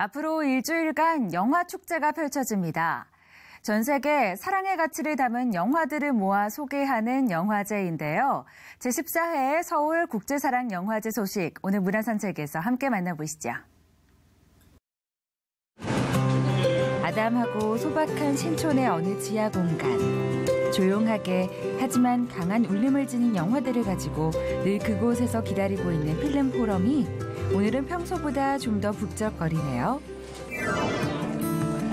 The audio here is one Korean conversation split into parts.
앞으로 일주일간 영화 축제가 펼쳐집니다. 전 세계 사랑의 가치를 담은 영화들을 모아 소개하는 영화제인데요. 제14회 서울 국제사랑영화제 소식 오늘 문화산책에서 함께 만나보시죠. 아담하고 소박한 신촌의 어느 지하 공간. 조용하게 하지만 강한 울림을 지닌 영화들을 가지고 늘 그곳에서 기다리고 있는 필름 포럼이 오늘은 평소보다 좀 더 북적거리네요.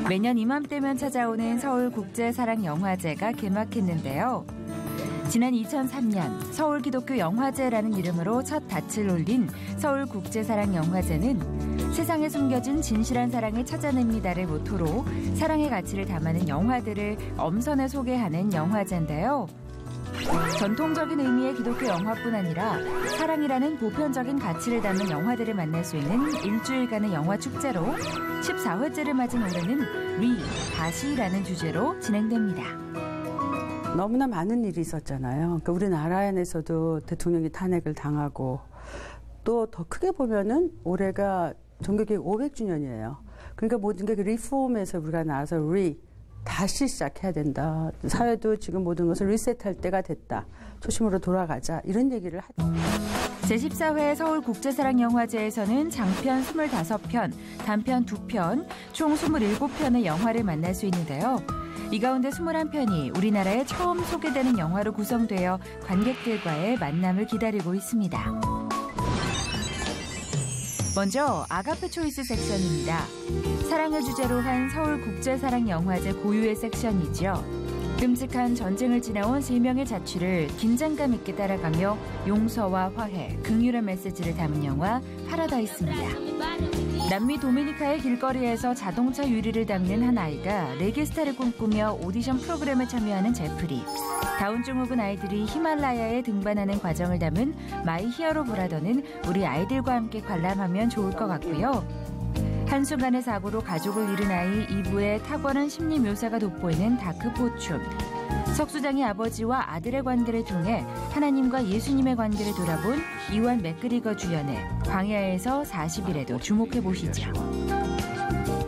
매년 이맘때면 찾아오는 서울국제사랑영화제가 개막했는데요. 지난 2003년 서울기독교영화제라는 이름으로 첫 닻을 올린 서울국제사랑영화제는 세상에 숨겨진 진실한 사랑을 찾아냅니다를 모토로 사랑의 가치를 담아낸 영화들을 엄선해 소개하는 영화제인데요. 전통적인 의미의 기독교 영화뿐 아니라 사랑이라는 보편적인 가치를 담은 영화들을 만날 수 있는 일주일간의 영화 축제로 14회째를 맞은 올해는 다시라는 주제로 진행됩니다. 너무나 많은 일이 있었잖아요. 그러니까 우리나라 안에서도 대통령이 탄핵을 당하고 또 더 크게 보면은 올해가 종교개혁 500주년이에요. 그러니까 모든 게 그 리폼에서 우리가 나와서 다시 시작해야 된다. 사회도 지금 모든 것을 리셋할 때가 됐다. 초심으로 돌아가자. 이런 얘기를 하죠. 제14회 서울국제사랑영화제에서는 장편 25편, 단편 2편, 총 27편의 영화를 만날 수 있는데요. 이 가운데 21편이 우리나라에 처음 소개되는 영화로 구성되어 관객들과의 만남을 기다리고 있습니다. 먼저 아가페 초이스 섹션입니다. 사랑을 주제로 한 서울국제사랑영화제 고유의 섹션이죠. 끔찍한 전쟁을 지나온 3명의 자취를 긴장감 있게 따라가며 용서와 화해, 긍휼의 메시지를 담은 영화 파라다이스입니다. 남미 도미니카의 길거리에서 자동차 유리를 닦는 한 아이가 레게 스타를 꿈꾸며 오디션 프로그램에 참여하는 제프리. 다운증후군 아이들이 히말라야에 등반하는 과정을 담은 마이 히어로 브라더는 우리 아이들과 함께 관람하면 좋을 것 같고요. 한순간의 사고로 가족을 잃은 아이 이브의 탁월한 심리 묘사가 돋보이는 다크 포춘. 석수장의 아버지와 아들의 관계를 통해 하나님과 예수님의 관계를 돌아본 이완 맥그리거 주연의 광야에서 40일에도 주목해보시죠.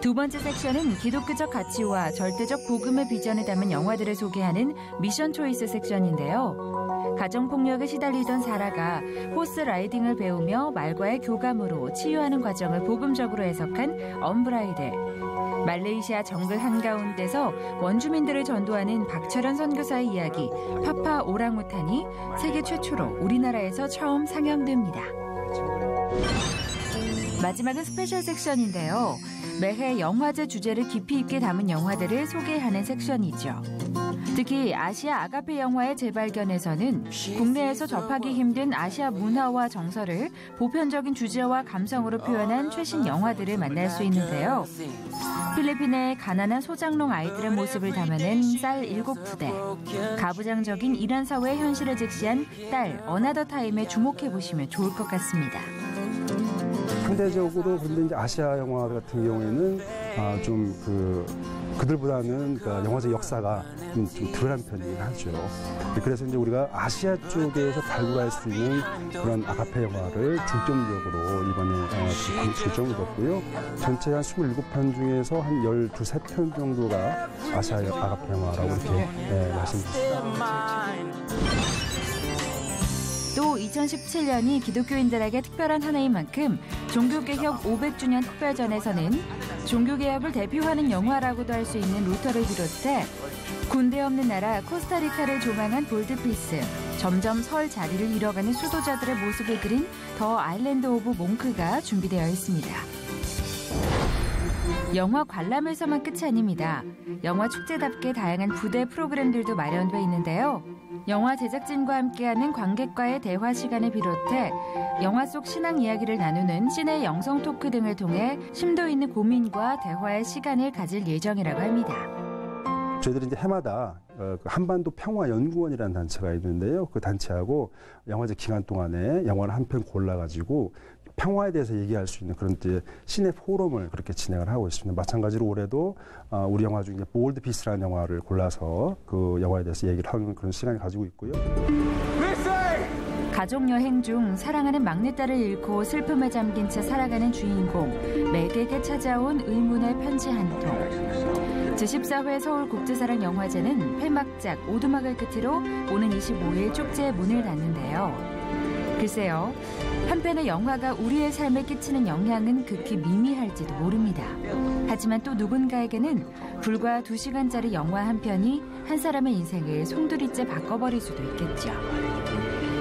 두 번째 섹션은 기독교적 가치와 절대적 복음의 비전을 담은 영화들을 소개하는 미션 초이스 섹션인데요. 가정폭력에 시달리던 사라가 호스 라이딩을 배우며 말과의 교감으로 치유하는 과정을 복음적으로 해석한 언브라이드. 말레이시아 정글 한가운데서 원주민들을 전도하는 박철현 선교사의 이야기 파파 오랑우탄이 세계 최초로 우리나라에서 처음 상영됩니다. 마지막은 스페셜 섹션인데요. 매해 영화제 주제를 깊이 있게 담은 영화들을 소개하는 섹션이죠. 특히 아시아 아가페 영화의 재발견에서는 국내에서 접하기 힘든 아시아 문화와 정서를 보편적인 주제와 감성으로 표현한 최신 영화들을 만날 수 있는데요. 필리핀의 가난한 소장농 아이들의 모습을 담아낸 쌀 7부대, 가부장적인 이란 사회의 현실을 직시한 딸 어나더 타임에 주목해보시면 좋을 것 같습니다. 상대적으로 그런데 이제 아시아 영화 같은 경우에는 그들보다는 그러니까 영화적 역사가 좀 덜한 편이긴 하죠. 그래서 이제 우리가 아시아 쪽에서 발굴할 수 있는 그런 아가페 영화를 중점적으로 이번에 결정을 뒀고요. 전체 한 27편 중에서 한 13편 정도가 아시아 아가페 영화라고 이렇게 말씀드립니다. 또 2017년이 기독교인들에게 특별한 한 해인 만큼 종교개혁 500주년 특별전에서는 종교개혁을 대표하는 영화라고도 할 수 있는 루터를 비롯해 군대 없는 나라 코스타리카를 조망한 볼드피스, 점점 설 자리를 잃어가는 수도자들의 모습을 그린 더 아일랜드 오브 몽크가 준비되어 있습니다. 영화 관람에서만 끝이 아닙니다. 영화 축제답게 다양한 부대 프로그램들도 마련돼 있는데요. 영화 제작진과 함께하는 관객과의 대화 시간을 비롯해 영화 속 신앙 이야기를 나누는 시내 영성 토크 등을 통해 심도 있는 고민과 대화의 시간을 가질 예정이라고 합니다. 저희들이 이제 해마다 한반도 평화연구원이라는 단체가 있는데요. 그 단체하고 영화제 기간 동안에 영화를 한 편 골라가지고 평화에 대해서 얘기할 수 있는 그런 이제 시내 포럼을 그렇게 진행을 하고 있습니다. 마찬가지로 올해도 우리 영화 중에 볼드피스라는 영화를 골라서 그 영화에 대해서 얘기를 하는 그런 시간을 가지고 있고요. 가족 여행 중 사랑하는 막내딸을 잃고 슬픔에 잠긴 채 살아가는 주인공 맥에게 찾아온 의문의 편지 한 통. 제14회 서울국제사랑영화제는 폐막작 오두막을 끝으로 오는 25일 축제의 문을 닫는데요. 글쎄요, 한편의 영화가 우리의 삶에 끼치는 영향은 극히 미미할지도 모릅니다. 하지만 또 누군가에게는 불과 2시간짜리 영화 한 편이 한 사람의 인생을 송두리째 바꿔버릴 수도 있겠죠.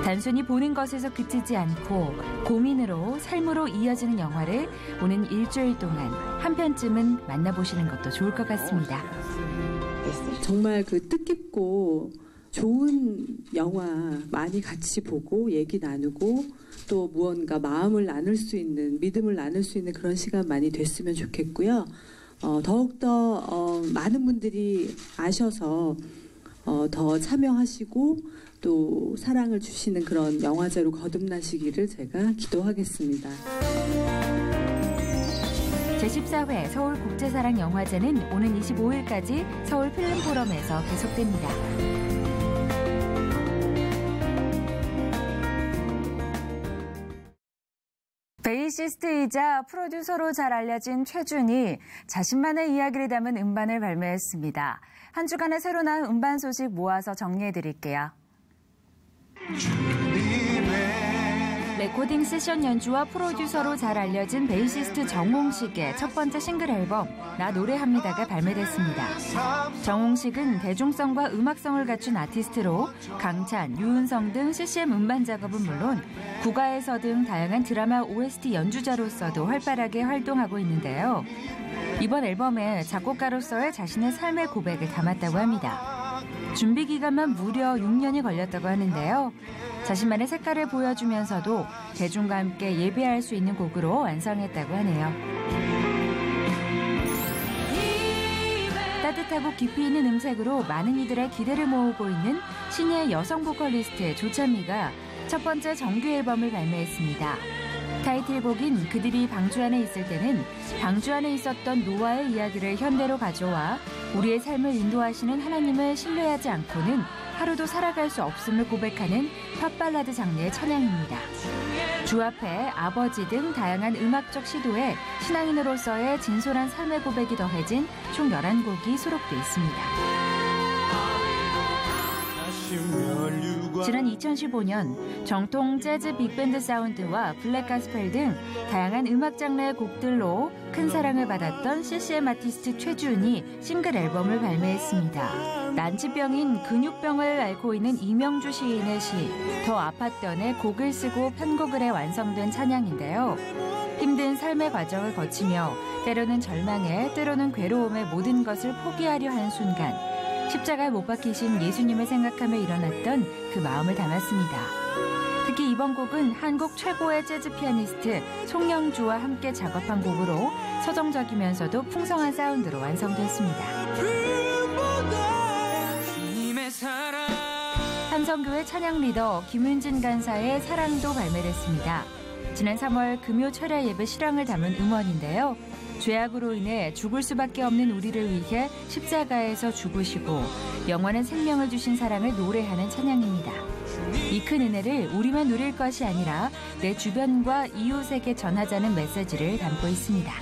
단순히 보는 것에서 그치지 않고 고민으로 삶으로 이어지는 영화를 오는 일주일 동안 한 편쯤은 만나보시는 것도 좋을 것 같습니다. 정말 그 뜻깊고 좋은 영화 많이 같이 보고 얘기 나누고 또 무언가 마음을 나눌 수 있는, 믿음을 나눌 수 있는 그런 시간 많이 됐으면 좋겠고요. 더욱더 많은 분들이 아셔서 더 참여하시고 또 사랑을 주시는 그런 영화제로 거듭나시기를 제가 기도하겠습니다. 제14회 서울국제사랑영화제는 오는 25일까지 서울필름포럼에서 계속됩니다. 베이시스트이자 프로듀서로 잘 알려진 최준이 자신만의 이야기를 담은 음반을 발매했습니다. 한 주간의 새로 나온 음반 소식 모아서 정리해드릴게요. 레코딩 세션 연주와 프로듀서로 잘 알려진 베이시스트 정홍식의 첫 번째 싱글 앨범 나 노래합니다가 발매됐습니다. 정홍식은 대중성과 음악성을 갖춘 아티스트로 강찬, 유은성 등 CCM 음반 작업은 물론 국가에서 등 다양한 드라마 OST 연주자로서도 활발하게 활동하고 있는데요. 이번 앨범에 작곡가로서의 자신의 삶의 고백을 담았다고 합니다. 준비 기간만 무려 6년이 걸렸다고 하는데요. 자신만의 색깔을 보여주면서도 대중과 함께 예배할 수 있는 곡으로 완성했다고 하네요. 따뜻하고 깊이 있는 음색으로 많은 이들의 기대를 모으고 있는 신예의 여성 보컬리스트 조찬미가 첫 번째 정규 앨범을 발매했습니다. 타이틀곡인 그들이 방주 안에 있을 때는 방주 안에 있었던 노아의 이야기를 현대로 가져와 우리의 삶을 인도하시는 하나님을 신뢰하지 않고는 하루도 살아갈 수 없음을 고백하는 팝발라드 장르의 찬양입니다. 주 앞에 아버지 등 다양한 음악적 시도에 신앙인으로서의 진솔한 삶의 고백이 더해진 총 11곡이 수록돼 있습니다. 지난 2015년 정통 재즈 빅밴드 사운드와 블랙 가스펠 등 다양한 음악 장르의 곡들로 큰 사랑을 받았던 CCM 아티스트 최준이 싱글 앨범을 발매했습니다. 난치병인 근육병을 앓고 있는 이명주 시인의 시 더 아팠던의 곡을 쓰고 편곡을 해 완성된 찬양인데요. 힘든 삶의 과정을 거치며 때로는 절망에 때로는 괴로움에 모든 것을 포기하려 한 순간 십자가에 못 박히신 예수님을 생각하며 일어났던 그 마음을 담았습니다. 특히 이번 곡은 한국 최고의 재즈 피아니스트 송영주와 함께 작업한 곡으로 서정적이면서도 풍성한 사운드로 완성됐습니다. 한성교회 찬양 리더 김윤진 간사의 사랑도 발매됐습니다. 지난 3월 금요 철야 예배 실황을 담은 음원인데요. 죄악으로 인해 죽을 수밖에 없는 우리를 위해 십자가에서 죽으시고 영원한 생명을 주신 사랑을 노래하는 찬양입니다. 이 큰 은혜를 우리만 누릴 것이 아니라 내 주변과 이웃에게 전하자는 메시지를 담고 있습니다.